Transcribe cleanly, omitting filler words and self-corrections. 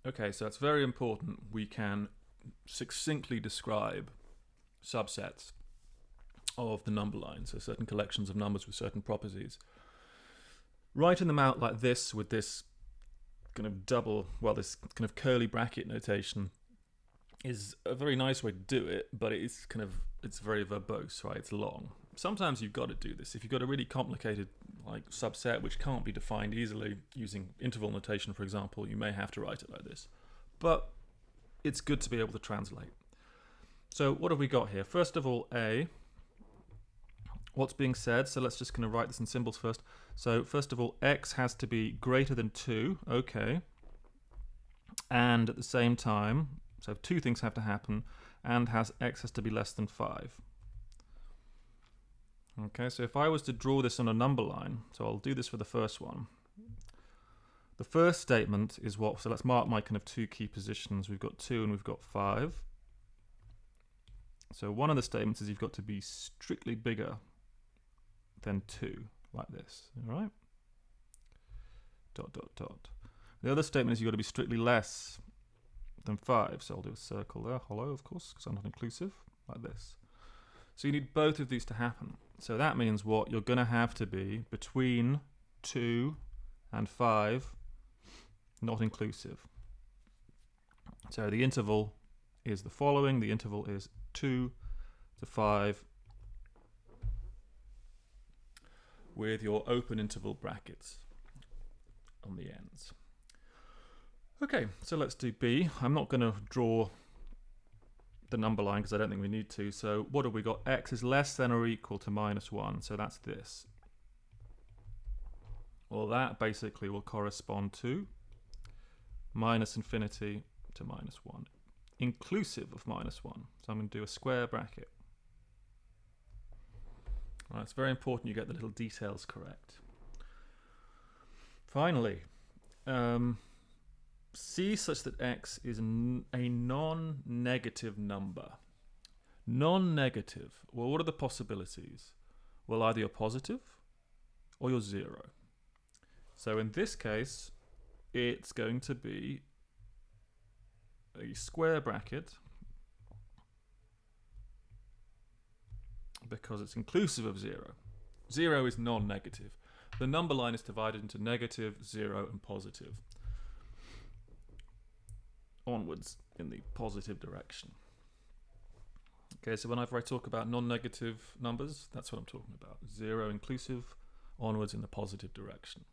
Okay, so it's very important we can succinctly describe subsets of the number line, so certain collections of numbers with certain properties. Writing them out like this with this kind of this kind of curly bracket notation is a very nice way to do it, but it's very verbose, right? It's long. Sometimes you've got to do this. If you've got a really complicated subset which can't be defined easily using interval notation, for example, you may have to write it like this. But it's good to be able to translate. So what have we got here? First of all, A, what's being said? So let's just kind of write this in symbols first. So first of all, x has to be greater than 2, okay. And at the same time, so two things have to happen, and x has to be less than 5. Okay, so if I was to draw this on a number line, so I'll do this for the first one. The first statement is what? So let's mark my kind of two key positions. We've got 2 and we've got 5. So one of the statements is you've got to be strictly bigger than 2, like this, all right? Dot, dot, dot. The other statement is you've got to be strictly less than 5. So I'll do a circle there, hollow, of course, because I'm not inclusive, like this. So you need both of these to happen. So that means what? You're going to have to be between 2 and 5, not inclusive. So the interval is the following. The interval is 2 to 5 with your open interval brackets on the ends. Okay, so let's do B. I'm not going to draw the number line because I don't think we need to. So what have we got? X is less than or equal to -1. So that's this. Well, that basically will correspond to -infinity to -1, inclusive of -1. So I'm going to do a square bracket. All right, it's very important you get the little details correct. Finally, C such that x is a non-negative number. Non-negative. Well, what are the possibilities? Well, either you're positive or you're 0. So in this case, it's going to be a square bracket because it's inclusive of 0. 0 is non-negative. The number line is divided into negative, 0, and positive. Onwards in the positive direction. Okay, so whenever I talk about non-negative numbers, that's what I'm talking about. 0 inclusive, onwards in the positive direction.